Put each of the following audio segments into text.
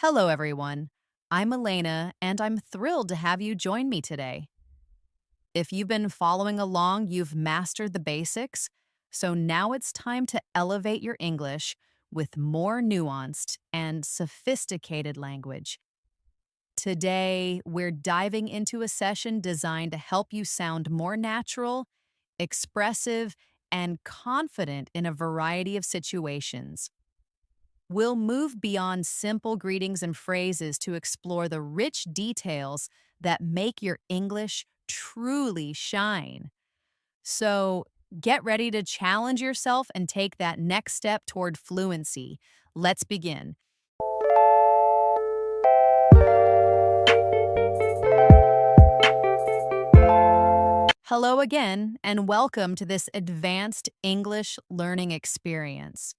Hello, everyone. I'm Elena, and I'm thrilled to have you join me today. If you've been following along, you've mastered the basics, so now it's time to elevate your English with more nuanced and sophisticated language. Today, we're diving into a session designed to help you sound more natural, expressive, and confident in a variety of situations. We'll move beyond simple greetings and phrases to explore the rich details that make your English truly shine. So, get ready to challenge yourself and take that next step toward fluency. Let's begin. Hello again, and welcome to this advanced English learning experience.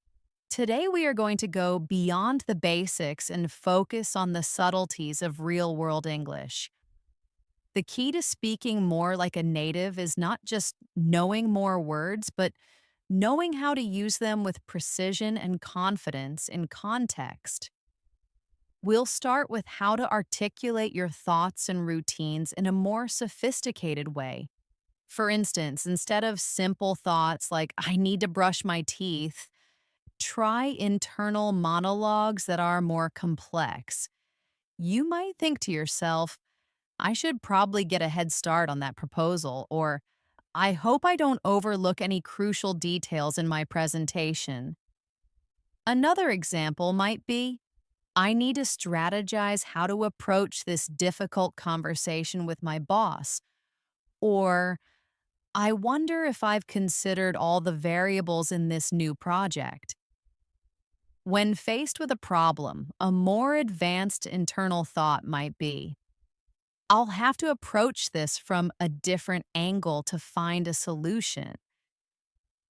Today, we are going to go beyond the basics and focus on the subtleties of real world English. The key to speaking more like a native is not just knowing more words, but knowing how to use them with precision and confidence in context. We'll start with how to articulate your thoughts and routines in a more sophisticated way. For instance, instead of simple thoughts like, I need to brush my teeth, try internal monologues that are more complex. You might think to yourself, I should probably get a head start on that proposal, or I hope I don't overlook any crucial details in my presentation. Another example might be, I need to strategize how to approach this difficult conversation with my boss, or I wonder if I've considered all the variables in this new project. When faced with a problem, a more advanced internal thought might be, I'll have to approach this from a different angle to find a solution.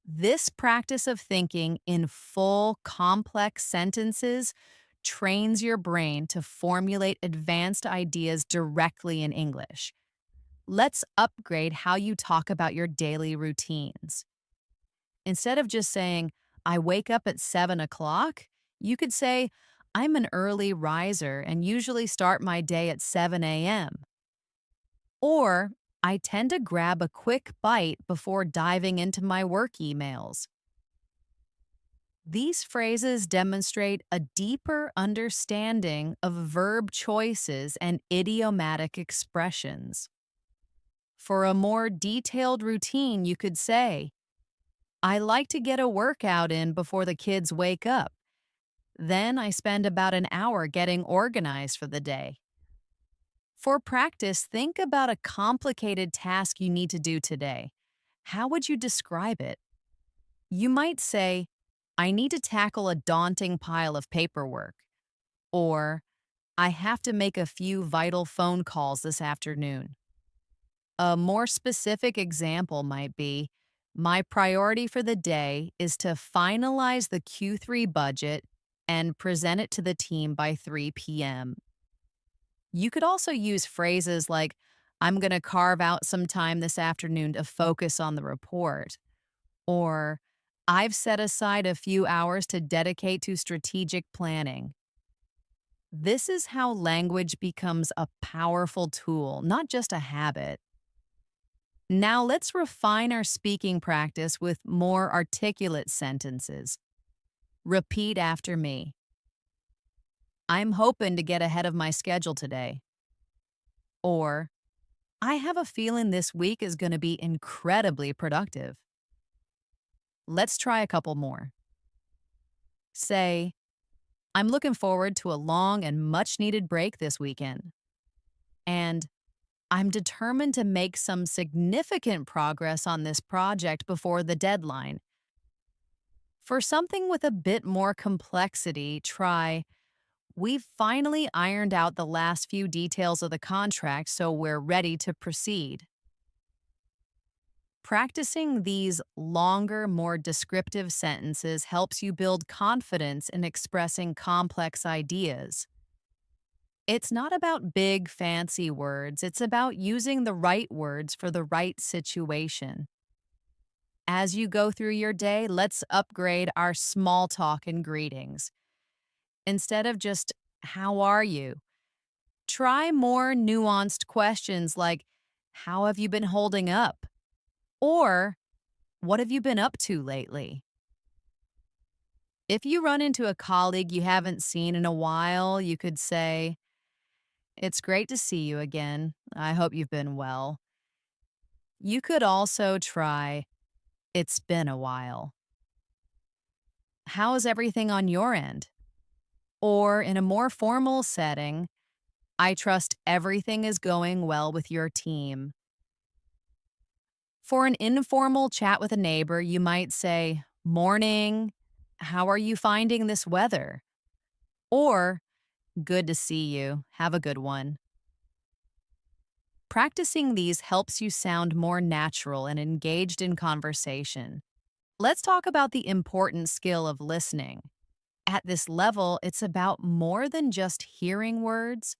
This practice of thinking in full, complex sentences trains your brain to formulate advanced ideas directly in English. Let's upgrade how you talk about your daily routines. Instead of just saying, I wake up at 7 o'clock, you could say, I'm an early riser and usually start my day at 7 a.m. Or, I tend to grab a quick bite before diving into my work emails. These phrases demonstrate a deeper understanding of verb choices and idiomatic expressions. For a more detailed routine, you could say, I like to get a workout in before the kids wake up. Then I spend about an hour getting organized for the day. For practice, think about a complicated task you need to do today. How would you describe it? You might say, I need to tackle a daunting pile of paperwork, or I have to make a few vital phone calls this afternoon. A more specific example might be, my priority for the day is to finalize the Q3 budget and present it to the team by 3 p.m. You could also use phrases like, I'm going to carve out some time this afternoon to focus on the report, or I've set aside a few hours to dedicate to strategic planning. This is how language becomes a powerful tool, not just a habit. Now let's refine our speaking practice with more articulate sentences. Repeat after me. I'm hoping to get ahead of my schedule today. Or, I have a feeling this week is going to be incredibly productive. Let's try a couple more. Say, I'm looking forward to a long and much needed break this weekend. And I'm determined to make some significant progress on this project before the deadline. For something with a bit more complexity, try, we've finally ironed out the last few details of the contract, so we're ready to proceed. Practicing these longer, more descriptive sentences helps you build confidence in expressing complex ideas. It's not about big, fancy words, it's about using the right words for the right situation. As you go through your day, let's upgrade our small talk and greetings. Instead of just How are you? Try more nuanced questions like, how have you been holding up? Or, what have you been up to lately? If you run into a colleague you haven't seen in a while, you could say, it's great to see you again. I hope you've been well. You could also try, it's been a while. How is everything on your end? Or in a more formal setting, I trust everything is going well with your team. For an informal chat with a neighbor, you might say, morning, how are you finding this weather? Or, good to see you, have a good one. Practicing these helps you sound more natural and engaged in conversation. Let's talk about the important skill of listening. At this level, it's about more than just hearing words,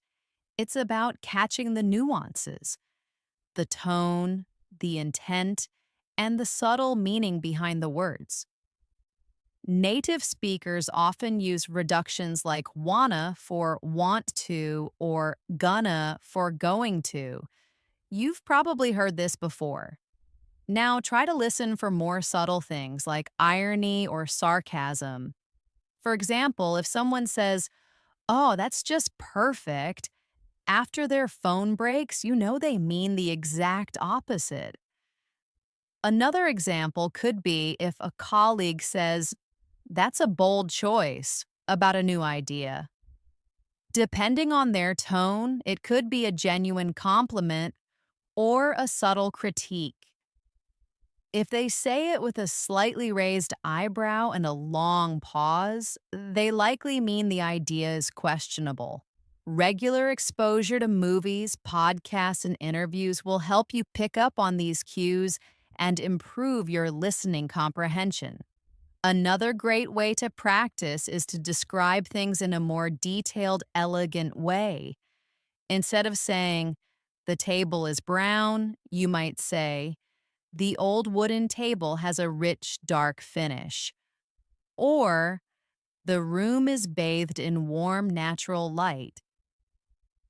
it's about catching the nuances, the tone, the intent, and the subtle meaning behind the words. Native speakers often use reductions like wanna for want to or gonna for going to. You've probably heard this before. Now try to listen for more subtle things like irony or sarcasm. For example, if someone says, oh, that's just perfect, after their phone breaks, you know they mean the exact opposite. Another example could be if a colleague says, that's a bold choice about a new idea. Depending on their tone, it could be a genuine compliment or a subtle critique. If they say it with a slightly raised eyebrow and a long pause, they likely mean the idea is questionable. Regular exposure to movies, podcasts, and interviews will help you pick up on these cues and improve your listening comprehension. Another great way to practice is to describe things in a more detailed, elegant way. Instead of saying, the table is brown, you might say, the old wooden table has a rich, dark finish. Or, the room is bathed in warm, natural light.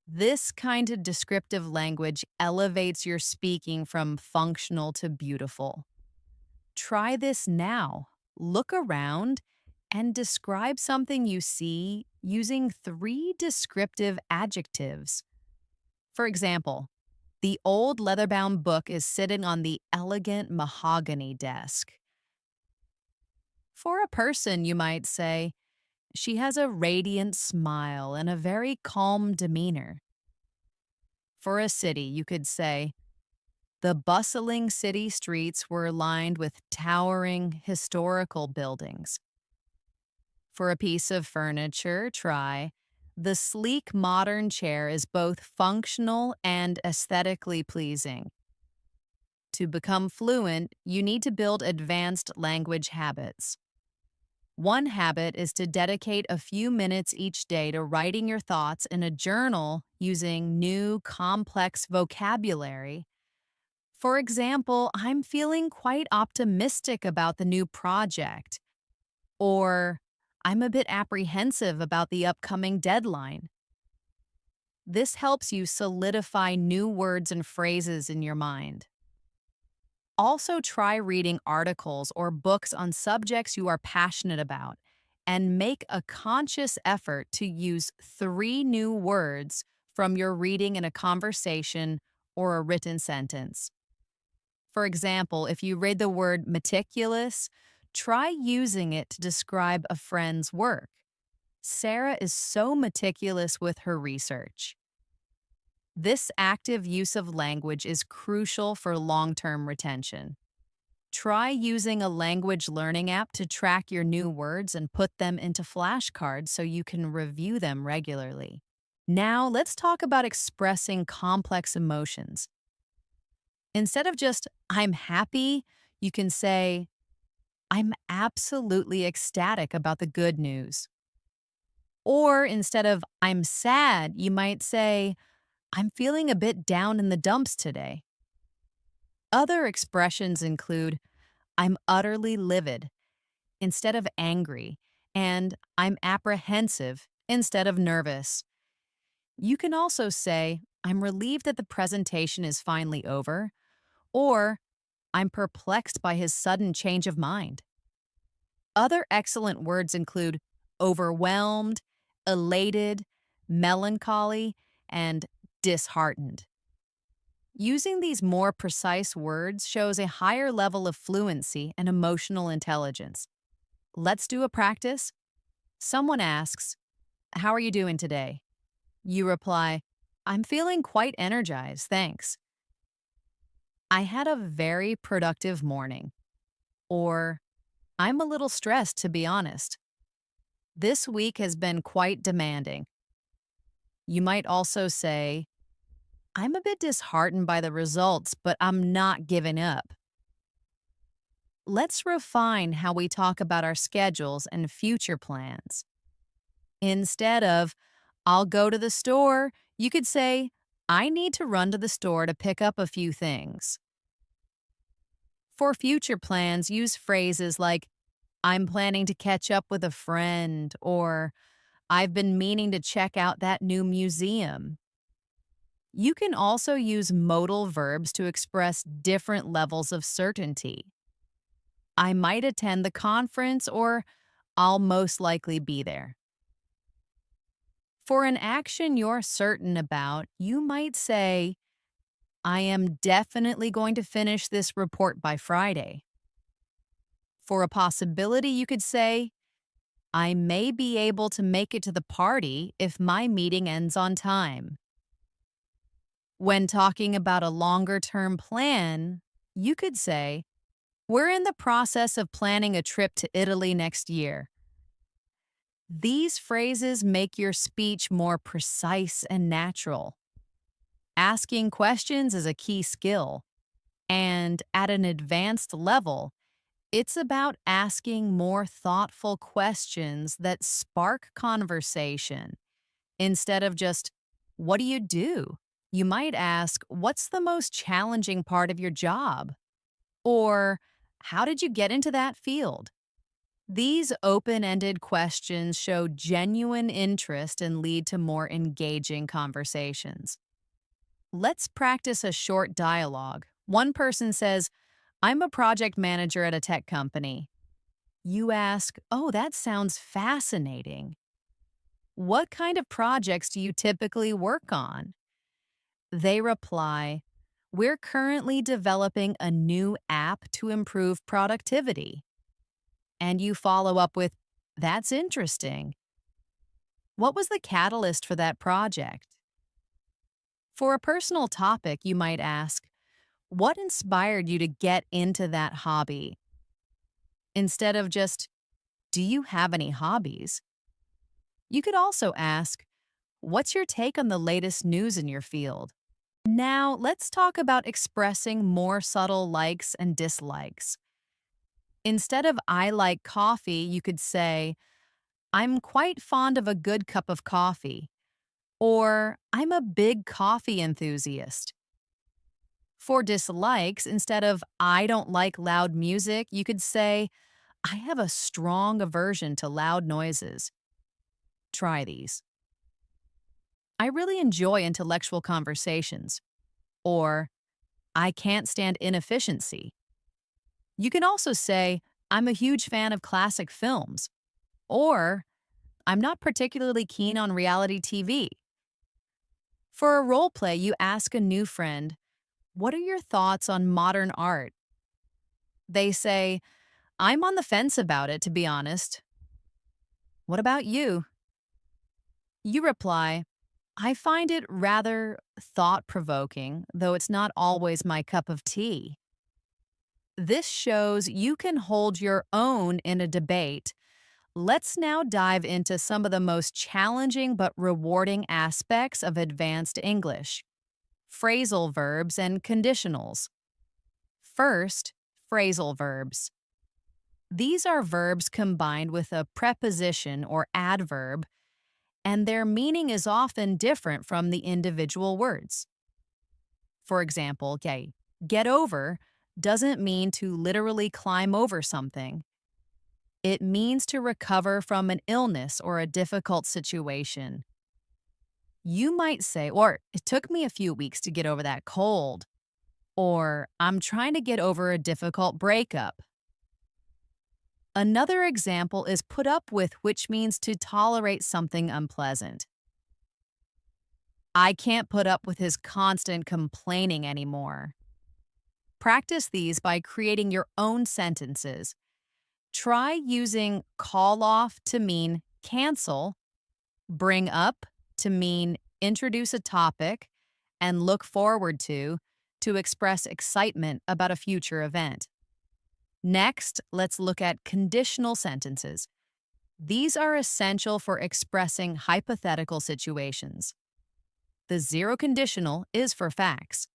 This kind of descriptive language elevates your speaking from functional to beautiful. Try this now. Look around and describe something you see using 3 descriptive adjectives. For example, the old leather-bound book is sitting on the elegant mahogany desk. For a person, you might say, she has a radiant smile and a very calm demeanor. For a city, you could say, the bustling city streets were lined with towering historical buildings. For a piece of furniture, try, the sleek modern chair is both functional and aesthetically pleasing. To become fluent, you need to build advanced language habits. One habit is to dedicate a few minutes each day to writing your thoughts in a journal using new, complex vocabulary. For example, I'm feeling quite optimistic about the new project. Or, I'm a bit apprehensive about the upcoming deadline. This helps you solidify new words and phrases in your mind. Also, try reading articles or books on subjects you are passionate about and make a conscious effort to use 3 new words from your reading in a conversation or a written sentence. For example, if you read the word meticulous, try using it to describe a friend's work. Sarah is so meticulous with her research. This active use of language is crucial for long-term retention. Try using a language learning app to track your new words and put them into flashcards so you can review them regularly. Now, let's talk about expressing complex emotions. Instead of just, I'm happy, you can say, I'm absolutely ecstatic about the good news. Or instead of, I'm sad, you might say, I'm feeling a bit down in the dumps today. Other expressions include, I'm utterly livid, instead of angry, and I'm apprehensive, instead of nervous. You can also say, I'm relieved that the presentation is finally over, or I'm perplexed by his sudden change of mind. Other excellent words include overwhelmed, elated, melancholy, and disheartened. Using these more precise words shows a higher level of fluency and emotional intelligence. Let's do a practice. Someone asks, how are you doing today? You reply, I'm feeling quite energized, thanks. I had a very productive morning. Or, I'm a little stressed, to be honest. This week has been quite demanding. You might also say, I'm a bit disheartened by the results, but I'm not giving up. Let's refine how we talk about our schedules and future plans. Instead of, I'll go to the store, you could say, I need to run to the store to pick up a few things. For future plans, use phrases like, I'm planning to catch up with a friend, or I've been meaning to check out that new museum. You can also use modal verbs to express different levels of certainty. I might attend the conference, or I'll most likely be there. For an action you're certain about, you might say, I am definitely going to finish this report by Friday. For a possibility, you could say, I may be able to make it to the party if my meeting ends on time. When talking about a longer term plan, you could say, we're in the process of planning a trip to Italy next year. These phrases make your speech more precise and natural. Asking questions is a key skill, and at an advanced level, it's about asking more thoughtful questions that spark conversation instead of just, what do you do? You might ask, what's the most challenging part of your job? Or, how did you get into that field? These open ended questions show genuine interest and lead to more engaging conversations. Let's practice a short dialogue. One person says, I'm a project manager at a tech company. You ask, oh, that sounds fascinating. What kind of projects do you typically work on? They reply, we're currently developing a new app to improve productivity. And you follow up with, that's interesting. What was the catalyst for that project? For a personal topic, you might ask, what inspired you to get into that hobby? Instead of just, do you have any hobbies? You could also ask, what's your take on the latest news in your field? Now, let's talk about expressing more subtle likes and dislikes. Instead of I like coffee, you could say, I'm quite fond of a good cup of coffee, or I'm a big coffee enthusiast. For dislikes, instead of I don't like loud music, you could say, I have a strong aversion to loud noises. Try these. I really enjoy intellectual conversations. Or, I can't stand inefficiency. You can also say, I'm a huge fan of classic films. Or, I'm not particularly keen on reality TV. For a role play, you ask a new friend, what are your thoughts on modern art? They say, I'm on the fence about it, to be honest. What about you? You reply, I find it rather thought provoking, though it's not always my cup of tea. This shows you can hold your own in a debate. Let's now dive into some of the most challenging but rewarding aspects of advanced English: phrasal verbs and conditionals. First, phrasal verbs. These are verbs combined with a preposition or adverb, and their meaning is often different from the individual words. For example, okay, get over doesn't mean to literally climb over something. It means to recover from an illness or a difficult situation. You might say, or it took me a few weeks to get over that cold, or I'm trying to get over a difficult breakup. Another example is put up with, which means to tolerate something unpleasant. I can't put up with his constant complaining anymore. Practice these by creating your own sentences. Try using call off to mean cancel, bring up to mean introduce a topic, and look forward to express excitement about a future event. Next, let's look at conditional sentences. These are essential for expressing hypothetical situations. The zero conditional is for facts.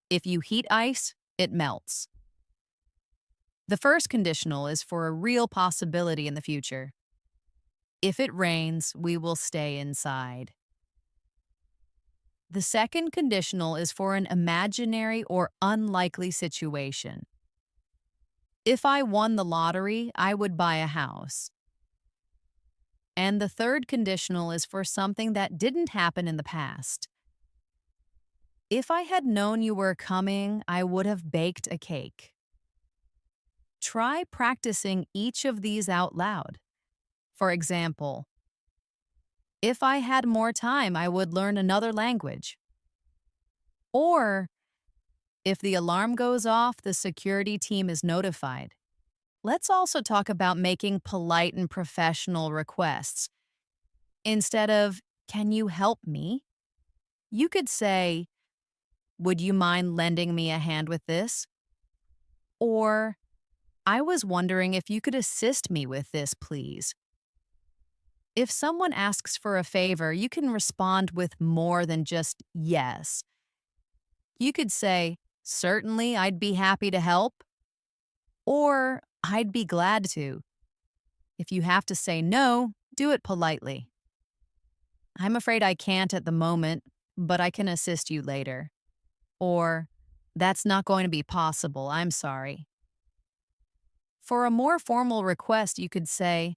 If you heat ice, it melts. The first conditional is for a real possibility in the future. If it rains, we will stay inside. The second conditional is for an imaginary or unlikely situation. If I won the lottery, I would buy a house. And the third conditional is for something that didn't happen in the past. If I had known you were coming, I would have baked a cake. Try practicing each of these out loud. For example, if I had more time, I would learn another language. Or, if the alarm goes off, the security team is notified. Let's also talk about making polite and professional requests. Instead of, "Can you help me?" you could say, "Would you mind lending me a hand with this?" Or, "I was wondering if you could assist me with this, please." If someone asks for a favor, you can respond with more than just yes. You could say, "Certainly, I'd be happy to help," or "I'd be glad to." If you have to say no, do it politely. "I'm afraid I can't at the moment, but I can assist you later." Or, "That's not going to be possible, I'm sorry." For a more formal request, you could say,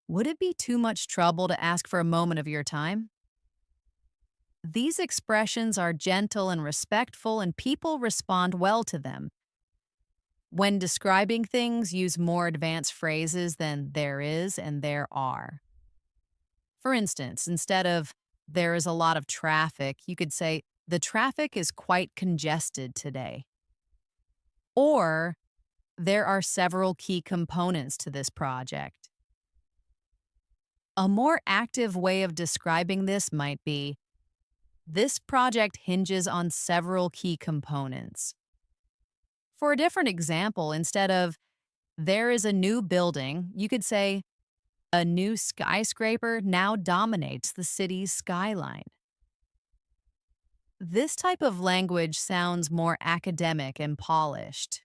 "Would it be too much trouble to ask for a moment of your time?" These expressions are gentle and respectful, and people respond well to them. When describing things, use more advanced phrases than there is and there are. For instance, instead of "there is a lot of traffic," you could say, "The traffic is quite congested today." Or, "There are several key components to this project." A more active way of describing this might be, "This project hinges on several key components." For a different example, instead of "there is a new building," you could say, "A new skyscraper now dominates the city's skyline." This type of language sounds more academic and polished.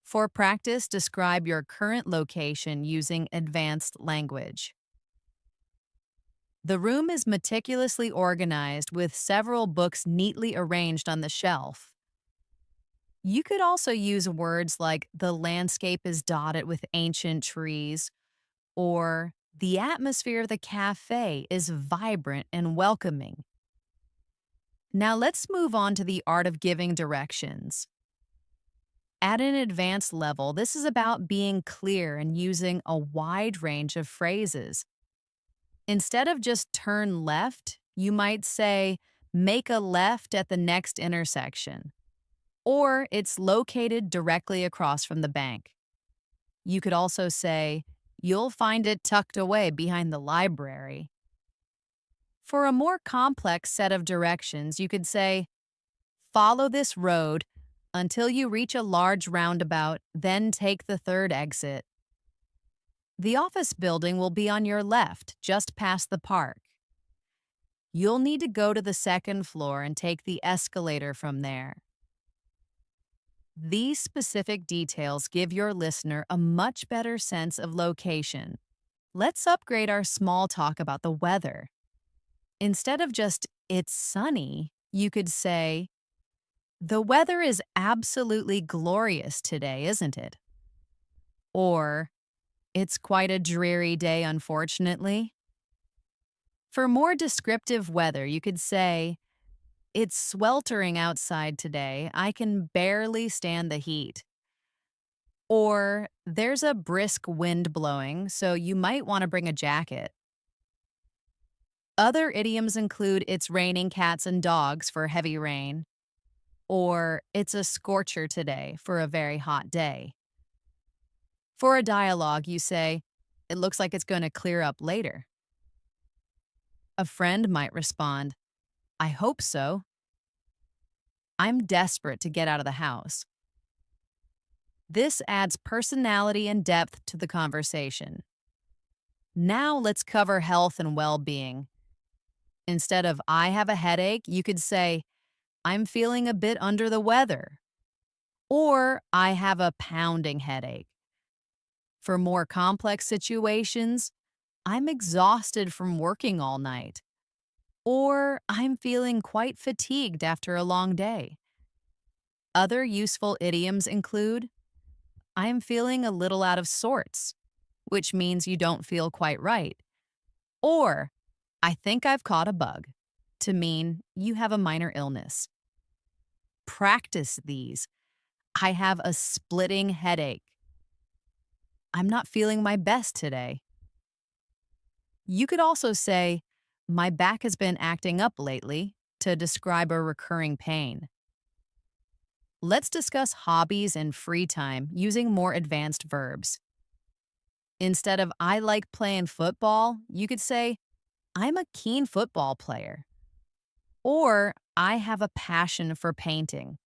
For practice, describe your current location using advanced language. The room is meticulously organized with several books neatly arranged on the shelf. You could also use words like "the landscape is dotted with ancient trees," or "the atmosphere of the cafe is vibrant and welcoming." Now let's move on to the art of giving directions. At an advanced level, this is about being clear and using a wide range of phrases. Instead of just "turn left," you might say, "make a left at the next intersection," or "it's located directly across from the bank." You could also say, "You'll find it tucked away behind the library." For a more complex set of directions, you could say, "Follow this road until you reach a large roundabout, then take the third exit. The office building will be on your left, just past the park. You'll need to go to the second floor and take the escalator from there." These specific details give your listener a much better sense of location. Let's upgrade our small talk about the weather. Instead of just "it's sunny," you could say, "The weather is absolutely glorious today, isn't it?" Or, It's quite a dreary day, unfortunately. For more descriptive weather, you could say, it's sweltering outside today. I can barely stand the heat. Or there's a brisk wind blowing, so you might want to bring a jacket. Other idioms include it's raining cats and dogs for heavy rain, or it's a scorcher today for a very hot day. For a dialogue, you say, it looks like it's going to clear up later. A friend might respond, I hope so. I'm desperate to get out of the house. This adds personality and depth to the conversation. Now let's cover health and well being. Instead of I have a headache, you could say, I'm feeling a bit under the weather. Or I have a pounding headache. For more complex situations, I'm exhausted from working all night. Or I'm feeling quite fatigued after a long day. Other useful idioms include I'm feeling a little out of sorts, which means you don't feel quite right. Or I think I've caught a bug, to mean you have a minor illness. Practice these. I have a splitting headache. I'm not feeling my best today. You could also say, my back has been acting up lately to describe a recurring pain. Let's discuss hobbies and free time using more advanced verbs. Instead of I like playing football, you could say, I'm a keen football player. Or I have a passion for painting.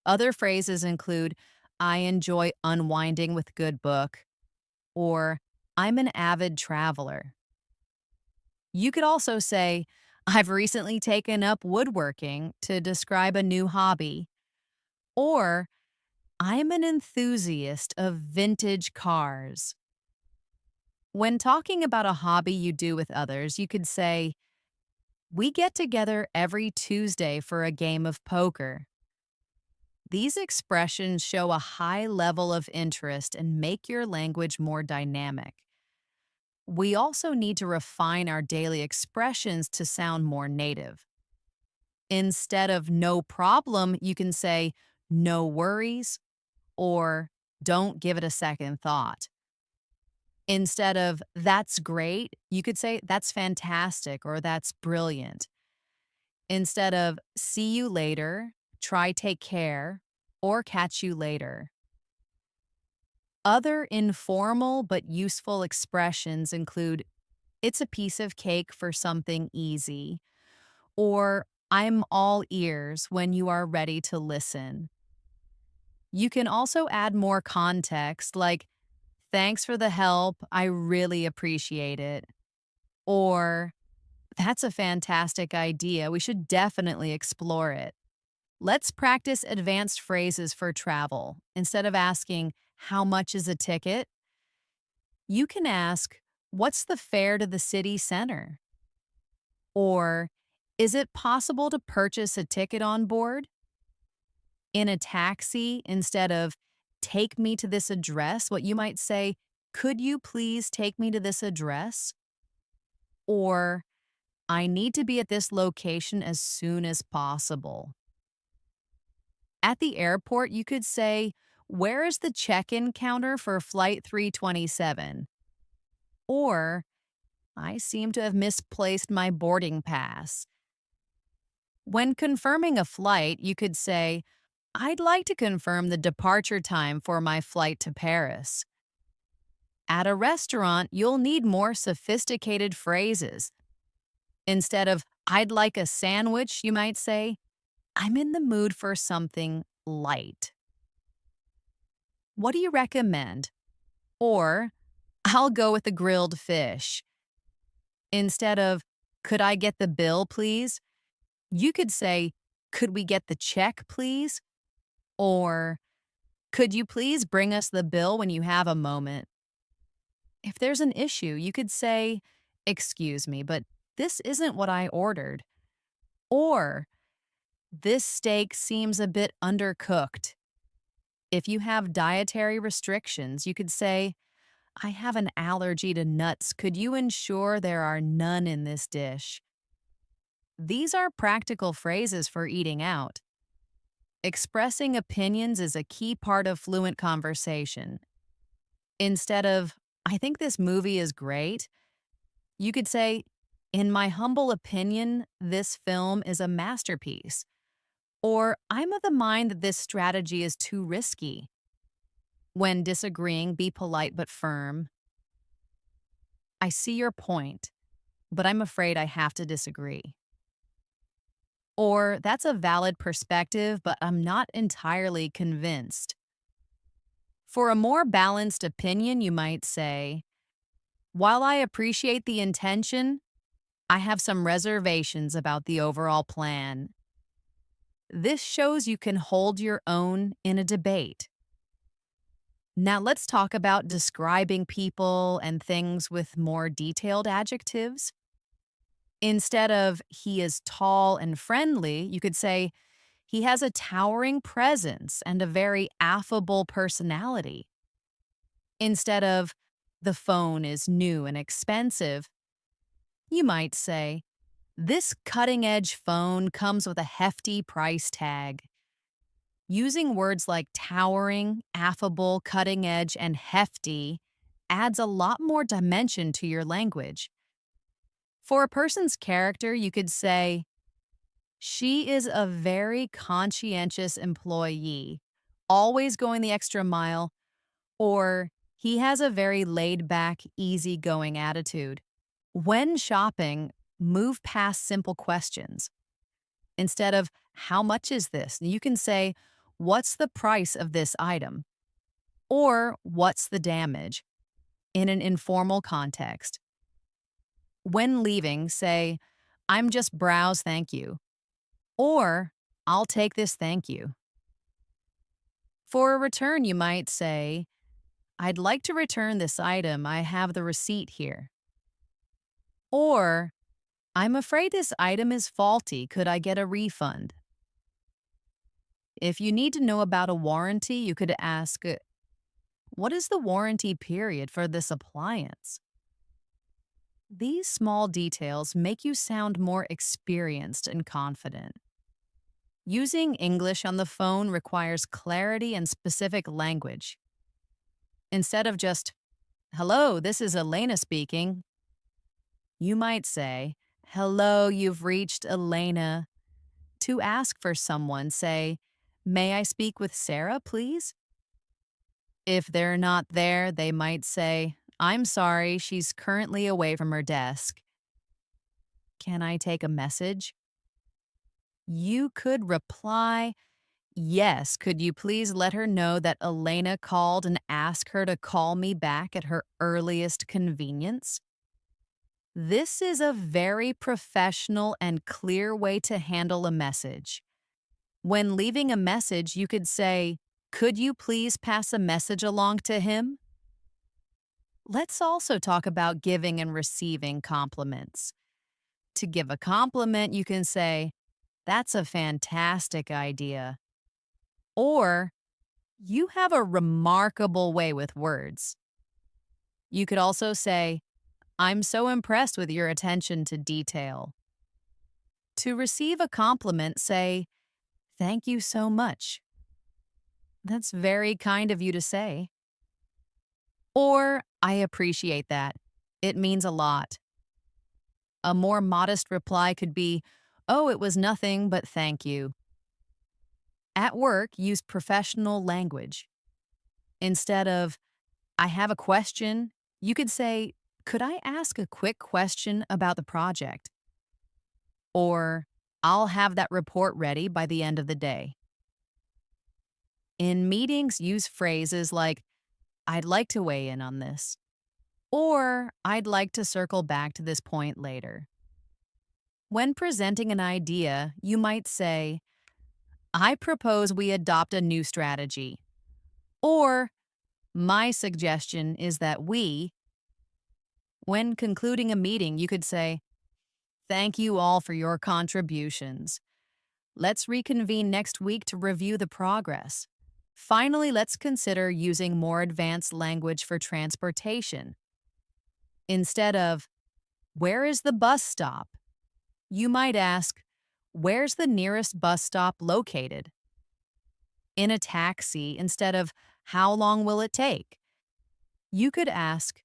Other phrases include I enjoy unwinding with good book, or I'm an avid traveler. You could also say, I've recently taken up woodworking to describe a new hobby, or I'm an enthusiast of vintage cars. When talking about a hobby you do with others, you could say, we get together every Tuesday for a game of poker. These expressions show a high level of interest and make your language more dynamic. We also need to refine our daily expressions to sound more native. Instead of no problem, you can say no worries or don't give it a second thought. Instead of that's great, you could say that's fantastic or that's brilliant. Instead of see you later, try take care, or catch you later. Other informal but useful expressions include it's a piece of cake for something easy, or I'm all ears when you are ready to listen. You can also add more context like, thanks for the help, I really appreciate it. Or, that's a fantastic idea, we should definitely explore it. Let's practice advanced phrases for travel. Instead of asking, how much is a ticket? You can ask, what's the fare to the city center? Or, is it possible to purchase a ticket on board? In a taxi, instead of take me to this address, what you might say, could you please take me to this address? Or, I need to be at this location as soon as possible. At the airport, you could say, where is the check-in counter for Flight 327? Or, I seem to have misplaced my boarding pass. When confirming a flight, you could say, I'd like to confirm the departure time for my flight to Paris. At a restaurant, you'll need more sophisticated phrases. Instead of, I'd like a sandwich, you might say, I'm in the mood for something light. What do you recommend? Or, I'll go with the grilled fish. Instead of, could I get the bill, please? You could say, could we get the check, please? Or, could you please bring us the bill when you have a moment? If there's an issue, you could say, excuse me, but this isn't what I ordered. Or, this steak seems a bit undercooked. If you have dietary restrictions, you could say, I have an allergy to nuts. Could you ensure there are none in this dish? These are practical phrases for eating out. Expressing opinions is a key part of fluent conversation. Instead of, I think this movie is great, you could say, in my humble opinion, this film is a masterpiece. Or, I'm of the mind that this strategy is too risky. When disagreeing, be polite but firm. I see your point, but I'm afraid I have to disagree. Or, that's a valid perspective, but I'm not entirely convinced. For a more balanced opinion, you might say, while I appreciate the intention, I have some reservations about the overall plan. This shows you can hold your own in a debate. Now let's talk about describing people and things with more detailed adjectives. Instead of he is tall and friendly, you could say he has a towering presence and a very affable personality. Instead of the phone is new and expensive, you might say this cutting edge phone comes with a hefty price tag. Using words like towering, affable, cutting edge, and hefty adds a lot more dimension to your language. For a person's character, you could say, she is a very conscientious employee, always going the extra mile, or he has a very laid back, easygoing attitude. When shopping, move past simple questions. Instead of, how much is this? You can say, what's the price of this item? Or, what's the damage? In an informal context. When leaving, say, I'm just browse, thank you. Or, I'll take this, thank you. For a return, you might say, I'd like to return this item. I have the receipt here. Or, I'm afraid this item is faulty. Could I get a refund? If you need to know about a warranty, you could ask, what is the warranty period for this appliance? These small details make you sound more experienced and confident. Using English on the phone requires clarity and specific language. Instead of just, hello, this is Elena speaking, you might say, hello, you've reached Elena. To ask for someone, say, may I speak with Sarah, please? If they're not there, they might say, I'm sorry, she's currently away from her desk. Can I take a message? You could reply, yes, could you please let her know that Elena called and ask her to call me back at her earliest convenience? This is a very professional and clear way to handle a message. When leaving a message, you could say, could you please pass a message along to him? Let's also talk about giving and receiving compliments. To give a compliment, you can say, that's a fantastic idea. Or, you have a remarkable way with words. You could also say, I'm so impressed with your attention to detail. To receive a compliment, say, thank you so much. That's very kind of you to say. Or, I appreciate that. It means a lot. A more modest reply could be, oh, it was nothing, but thank you. At work, use professional language. Instead of, I have a question, you could say, could I ask a quick question about the project? Or, I'll have that report ready by the end of the day. In meetings, use phrases like, I'd like to weigh in on this. Or, I'd like to circle back to this point later. When presenting an idea, you might say, I propose we adopt a new strategy. Or, my suggestion is that we. When concluding a meeting, you could say, thank you all for your contributions. Let's reconvene next week to review the progress. Finally, let's consider using more advanced language for transportation. Instead of, "Where is the bus stop?" you might ask, "Where's the nearest bus stop located?" In a taxi, instead of, "How long will it take?" you could ask,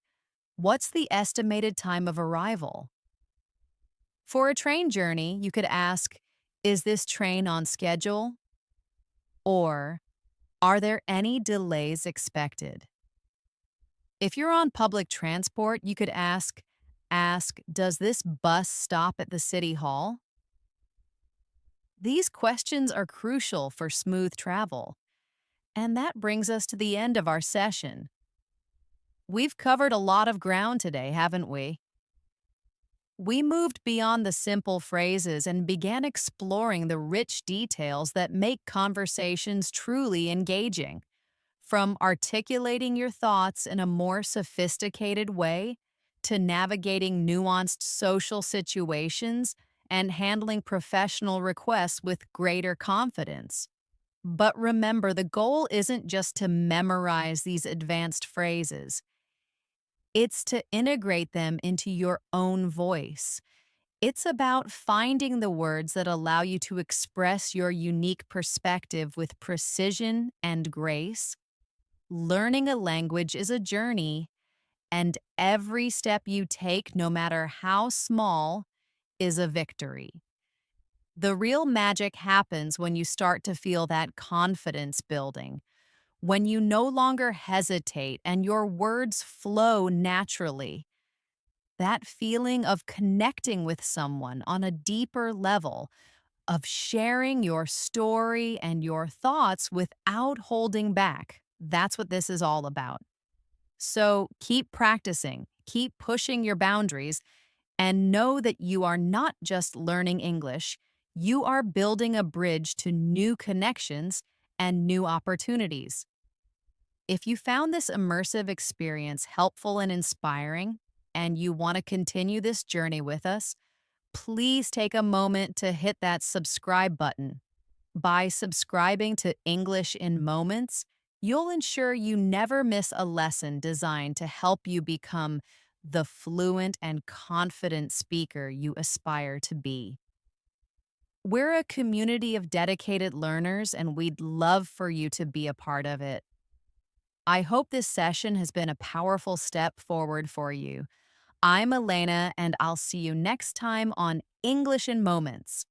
"What's the estimated time of arrival?" For a train journey, you could ask, "Is this train on schedule?" Or, "Are there any delays expected?" If you're on public transport, you could ask, "Does this bus stop at the city hall?" These questions are crucial for smooth travel. And that brings us to the end of our session. We've covered a lot of ground today, haven't we? We moved beyond the simple phrases and began exploring the rich details that make conversations truly engaging. From articulating your thoughts in a more sophisticated way to navigating nuanced social situations and handling professional requests with greater confidence. But remember, the goal isn't just to memorize these advanced phrases. It's to integrate them into your own voice. It's about finding the words that allow you to express your unique perspective with precision and grace. Learning a language is a journey, and every step you take, no matter how small, is a victory. The real magic happens when you start to feel that confidence building, when you no longer hesitate and your words flow naturally. That feeling of connecting with someone on a deeper level, of sharing your story and your thoughts without holding back. That's what this is all about. So keep practicing, keep pushing your boundaries, and know that you are not just learning English, you are building a bridge to new connections and new opportunities. If you found this immersive experience helpful and inspiring, and you want to continue this journey with us, please take a moment to hit that subscribe button. By subscribing to English in Moments, you'll ensure you never miss a lesson designed to help you become the fluent and confident speaker you aspire to be. We're a community of dedicated learners, and we'd love for you to be a part of it. I hope this session has been a powerful step forward for you. I'm Elena, and I'll see you next time on English in Moments.